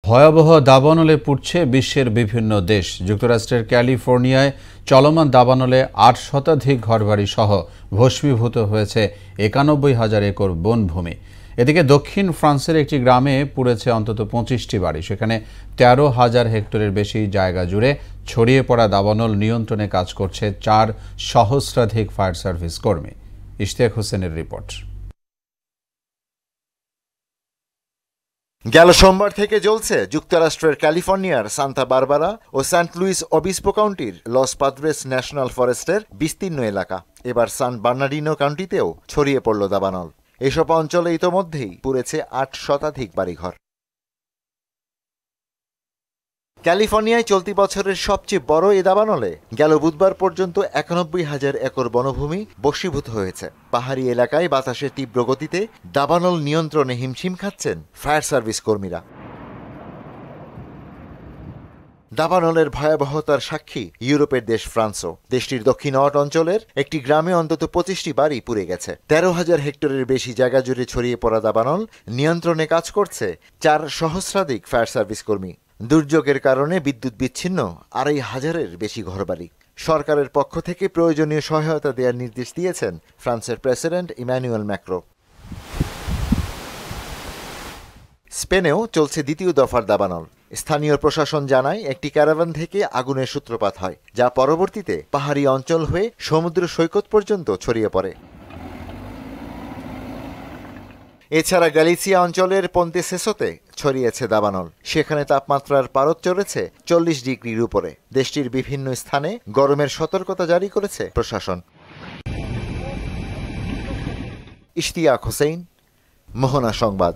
ভয়াবহ দাবানলে পুড়ছে বিশ্বের বিভিন্ন দেশ। যুক্তরাষ্ট্রের ক্যালিফোর্নিয়ায় চলমান দাবানলে ৮ শতাধিক ঘরবাড়ি সহ ভস্মীভূত হয়েছে ৯১,০০০ একর বনভূমি। এদিকে দক্ষিণ ফ্রান্সের একটি গ্রামে পুড়েছে অন্তত ২৫টি বাড়ি। সেখানে ১৩,০০০ হেক্টরের বেশি জায়গা জুড়ে ছড়িয়ে পড়া দাবানল নিয়ন্ত্রণে কাজ করছে ৪ সহস্রাধিক ফায়ার সার্ভিস কর্মী। ইশতিয়াক হোসেনের রিপোর্ট। গেল সোমবার থেকে জ্বলছে যুক্তরাষ্ট্রের ক্যালিফোর্নিয়ার সান্তা বারবারা ও সেন্ট লুইস ওবিস্পো কাউন্টির লস পাদ্রেস ন্যাশনাল ফরেস্টের বিস্তীর্ণ এলাকা। এবার সান বার্নার্ডিনো কাউন্টিতেও ছড়িয়ে পড়ল দাবানল। এসব অঞ্চলে ইতোমধ্যেই পুড়েছে ৮ শতাধিক বাড়িঘর। ক্যালিফোর্নিয়ায় চলতি বছরের সবচেয়ে বড় এ দাবানলে গেল বুধবার পর্যন্ত ৯১,০০০ একর বনভূমি বশীভূত হয়েছে। পাহাড়ি এলাকায় বাতাসের তীব্র গতিতে দাবানল নিয়ন্ত্রণে হিমশিম খাচ্ছেন ফায়ার সার্ভিস কর্মীরা। দাবানলের ভয়াবহতার সাক্ষী ইউরোপের দেশ ফ্রান্সও। দেশটির দক্ষিণ অঞ্চলের একটি গ্রামে অন্তত ২৫টি বাড়ি পুড়ে গেছে। ১৩,০০০ হেক্টরের বেশি জায়গা জুড়ে ছড়িয়ে পড়া দাবানল নিয়ন্ত্রণে কাজ করছে ৪ সহস্রাধিক ফায়ার সার্ভিস কর্মী। দুর্যোগের কারণে বিদ্যুৎ বিচ্ছিন্ন ২৫০০-এর বেশি ঘরবাড়ি। সরকারের পক্ষ থেকে প্রয়োজনীয় সহায়তা দেওয়ার নির্দেশ দিয়েছেন ফ্রান্সের প্রেসিডেন্ট ইমানুয়েল ম্যাক্রো। স্পেনেও চলছে দ্বিতীয় দফার দাবানল। স্থানীয় প্রশাসন জানায় একটি ক্যারাভান থেকে আগুনের সূত্রপাত হয়, যা পরবর্তীতে পাহাড়ি অঞ্চল হয়ে সমুদ্র সৈকত পর্যন্ত ছড়িয়ে পড়ে। এছাড়া গ্যালিসিয়া অঞ্চলের পন্তেসেসোতে ছড়িয়েছে দাবানল। সেখানে তাপমাত্রার পারদ চড়েছে ৪০ ডিগ্রির উপরে। দেশটির বিভিন্ন স্থানে গরমের সতর্কতা জারি করেছে প্রশাসন। ইশতিয়াক হোসেন, মোহনা সংবাদ।